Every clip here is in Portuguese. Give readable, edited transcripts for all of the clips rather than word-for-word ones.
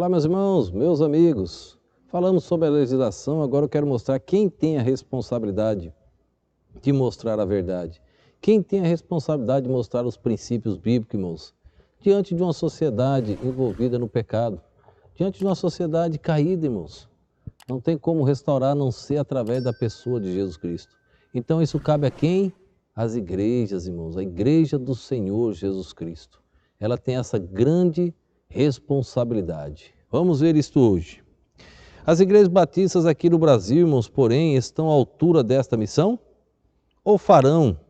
Olá, meus irmãos, meus amigos. Falamos sobre a legislação, agora eu quero mostrar quem tem a responsabilidade de mostrar a verdade. Quem tem a responsabilidade de mostrar os princípios bíblicos, irmãos? Diante de uma sociedade envolvida no pecado, diante de uma sociedade caída, irmãos. Não tem como restaurar a não ser através da pessoa de Jesus Cristo. Então isso cabe a quem? Às igrejas, irmãos. A igreja do Senhor Jesus Cristo. Ela tem essa grande responsabilidade. Vamos ver isto hoje. As igrejas batistas aqui no Brasil, irmãos, porém, estão à altura desta missão? Ou farão,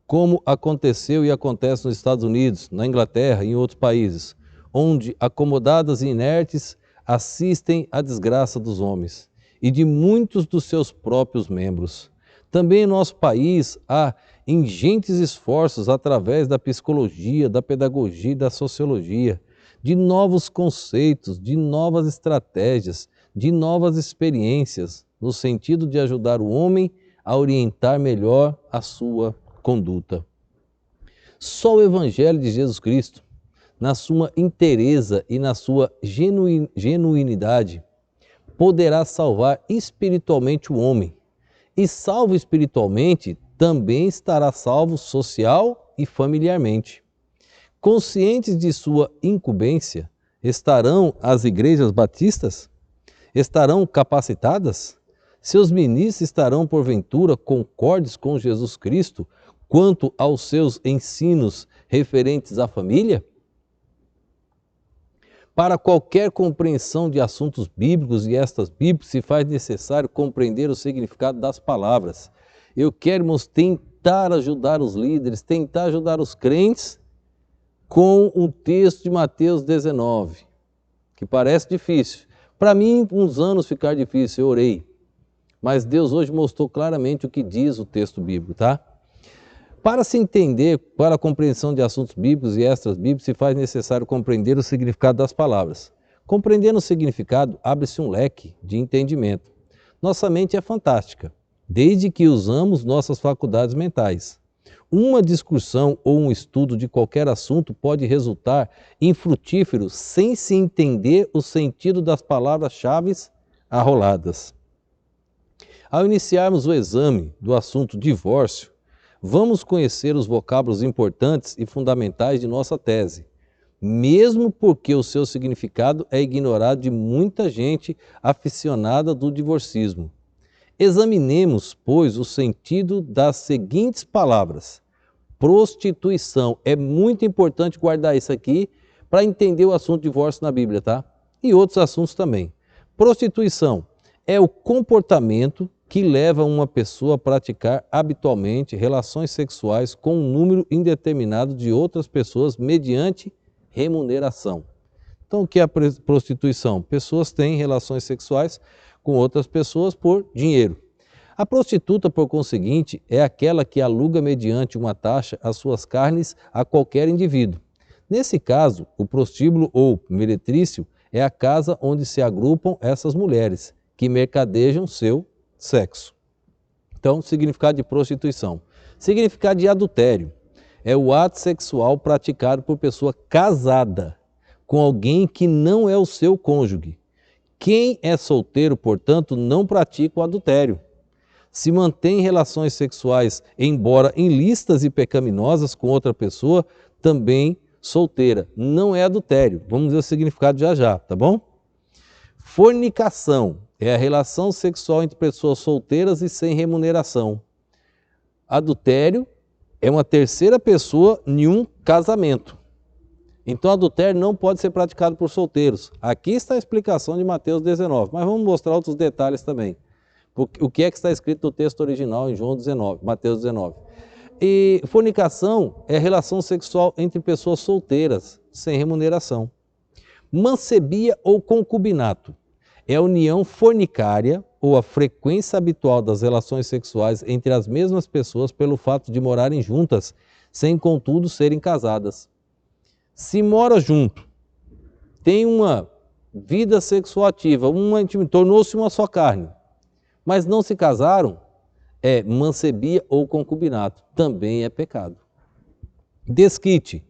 como aconteceu e acontece nos Estados Unidos, na Inglaterra e em outros países, onde acomodadas e inertes assistem à desgraça dos homens e de muitos dos seus próprios membros. Também em nosso país há ingentes esforços através da psicologia, da pedagogia e da sociologia, de novos conceitos, de novas estratégias, de novas experiências, no sentido de ajudar o homem a orientar melhor a sua conduta. Só o Evangelho de Jesus Cristo, na sua inteireza e na sua genuinidade, poderá salvar espiritualmente o homem. E salvo espiritualmente, também estará salvo social e familiarmente. Conscientes de sua incumbência, estarão as igrejas batistas? Estarão capacitadas? Seus ministros estarão, porventura, concordes com Jesus Cristo quanto aos seus ensinos referentes à família? Para qualquer compreensão de assuntos bíblicos e estas bíblicas, se faz necessário compreender o significado das palavras. Eu quero tentar ajudar os líderes, tentar ajudar os crentes com um texto de Mateus 19, que parece difícil. Para mim, uns anos ficar difícil, eu orei. Mas Deus hoje mostrou claramente o que diz o texto bíblico, tá? Para se entender, para a compreensão de assuntos bíblicos e extras bíblicos, se faz necessário compreender o significado das palavras. Compreendendo o significado, abre-se um leque de entendimento. Nossa mente é fantástica, desde que usamos nossas faculdades mentais. Uma discussão ou um estudo de qualquer assunto pode resultar infrutífero sem se entender o sentido das palavras-chave arroladas. Ao iniciarmos o exame do assunto divórcio, vamos conhecer os vocábulos importantes e fundamentais de nossa tese, mesmo porque o seu significado é ignorado de muita gente aficionada do divorcismo. Examinemos, pois, o sentido das seguintes palavras. Prostituição. É muito importante guardar isso aqui para entender o assunto divórcio na Bíblia, tá? E outros assuntos também. Prostituição é o comportamento que leva uma pessoa a praticar habitualmente relações sexuais com um número indeterminado de outras pessoas mediante remuneração. Então, o que é a prostituição? Pessoas têm relações sexuais com outras pessoas por dinheiro. A prostituta, por conseguinte, é aquela que aluga mediante uma taxa as suas carnes a qualquer indivíduo. Nesse caso, o prostíbulo ou meretrício é a casa onde se agrupam essas mulheres que mercadejam seu sexo. Então, significado de prostituição. Significado de adultério é o ato sexual praticado por pessoa casada com alguém que não é o seu cônjuge. Quem é solteiro, portanto, não pratica o adultério. Se mantém relações sexuais, embora ilícitas e pecaminosas, com outra pessoa, também solteira. Não é adultério. Vamos ver o significado já, tá bom? Fornicação é a relação sexual entre pessoas solteiras e sem remuneração. Adultério é uma terceira pessoa em um casamento. Então, adultério não pode ser praticado por solteiros. Aqui está a explicação de Mateus 19, mas vamos mostrar outros detalhes também. O que é que está escrito no texto original em João 19, Mateus 19. E fornicação é a relação sexual entre pessoas solteiras, sem remuneração. Mancebia ou concubinato é a união fornicária ou a frequência habitual das relações sexuais entre as mesmas pessoas pelo fato de morarem juntas, sem contudo serem casadas. Se mora junto, tem uma vida sexual ativa, tornou-se uma só carne, mas não se casaram, é mancebia ou concubinato, também é pecado. Desquite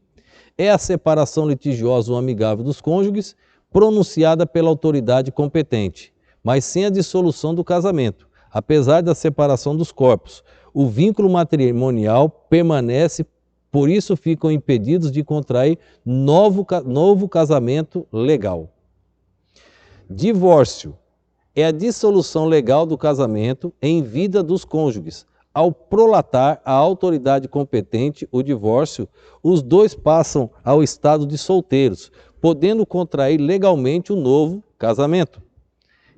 é a separação litigiosa ou amigável dos cônjuges pronunciada pela autoridade competente, mas sem a dissolução do casamento. Apesar da separação dos corpos, o vínculo matrimonial permanece, por isso ficam impedidos de contrair novo casamento legal. Divórcio é a dissolução legal do casamento em vida dos cônjuges. Ao prolatar a autoridade competente o divórcio, os dois passam ao estado de solteiros, podendo contrair legalmente um novo casamento.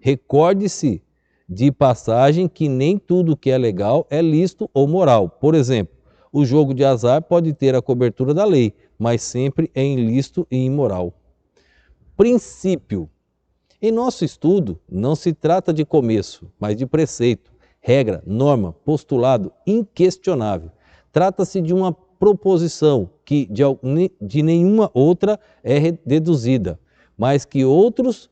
Recorde-se de passagem que nem tudo que é legal é lícito ou moral. Por exemplo, o jogo de azar pode ter a cobertura da lei, mas sempre é ilícito e imoral. Princípio. Em nosso estudo, não se trata de começo, mas de preceito, regra, norma, postulado inquestionável. Trata-se de uma proposição que de nenhuma outra é deduzida, mas que outras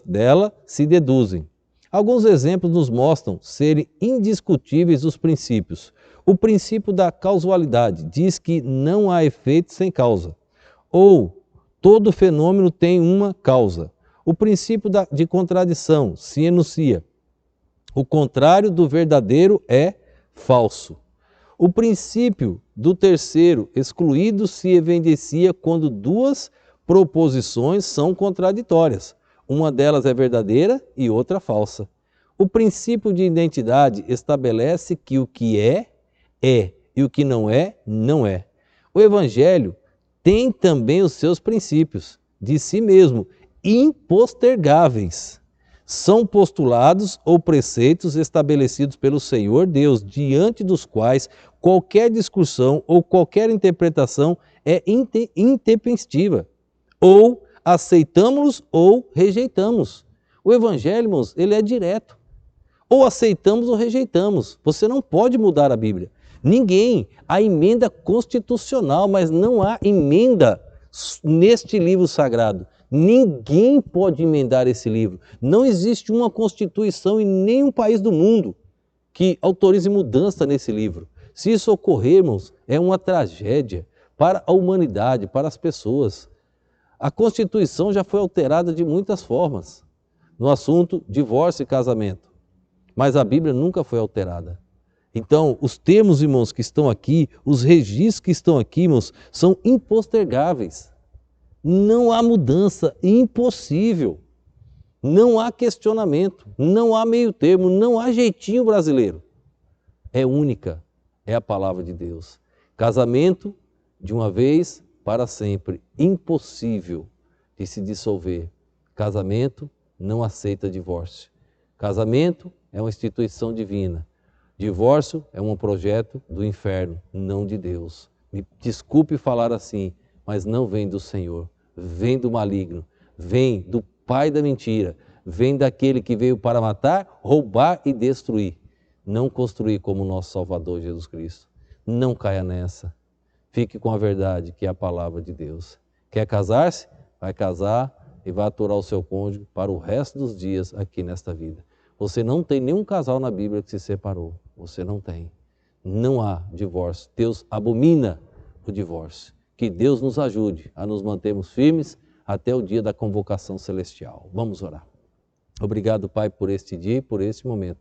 dela se deduzem. Alguns exemplos nos mostram serem indiscutíveis os princípios. O princípio da causalidade diz que não há efeito sem causa, ou todo fenômeno tem uma causa. O princípio de contradição se enuncia: o contrário do verdadeiro é falso. O princípio do terceiro excluído se evidencia quando duas proposições são contraditórias. Uma delas é verdadeira e outra falsa. O princípio de identidade estabelece que o que é, é, e o que não é, não é. O Evangelho tem também os seus princípios, de si mesmo, impostergáveis. São postulados ou preceitos estabelecidos pelo Senhor Deus, diante dos quais qualquer discussão ou qualquer interpretação é intempestiva. Ou aceitamos-los ou rejeitamos. O Evangelho, irmãos, ele é direto. Ou aceitamos ou rejeitamos. Você não pode mudar a Bíblia. Ninguém. Há emenda constitucional, mas não há emenda neste livro sagrado. Ninguém pode emendar esse livro. Não existe uma constituição em nenhum país do mundo que autorize mudança nesse livro. Se isso ocorrer, irmãos, é uma tragédia para a humanidade, para as pessoas. A Constituição já foi alterada de muitas formas no assunto divórcio e casamento, mas a Bíblia nunca foi alterada. Então, os termos, irmãos, que estão aqui, os registros que estão aqui, irmãos, são impostergáveis. Não há mudança, impossível. Não há questionamento, não há meio termo, não há jeitinho brasileiro. É única, é a palavra de Deus. Casamento, de uma vez para sempre, impossível de se dissolver. Casamento não aceita divórcio. Casamento é uma instituição divina. Divórcio é um projeto do inferno, não de Deus. Me desculpe falar assim, mas não vem do Senhor, vem do maligno, vem do pai da mentira, vem daquele que veio para matar, roubar e destruir. Não construir como nosso Salvador Jesus Cristo. Não caia nessa. Fique com a verdade, que é a palavra de Deus. Quer casar-se? Vai casar e vai aturar o seu cônjuge para o resto dos dias aqui nesta vida. Você não tem nenhum casal na Bíblia que se separou. Você não tem. Não há divórcio. Deus abomina o divórcio. Que Deus nos ajude a nos mantermos firmes até o dia da convocação celestial. Vamos orar. Obrigado, Pai, por este dia e por este momento.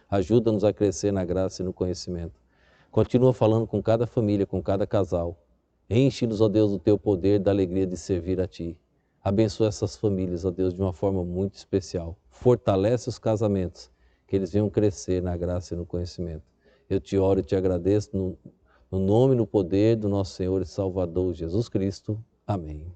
Ajuda-nos a crescer na graça e no conhecimento. Continua falando com cada família, com cada casal. Enche-nos, ó Deus, do teu poder, da alegria de servir a Ti. Abençoa essas famílias, ó Deus, de uma forma muito especial. Fortalece os casamentos, que eles venham crescer na graça e no conhecimento. Eu te oro e te agradeço no nome e no poder do nosso Senhor e Salvador Jesus Cristo. Amém.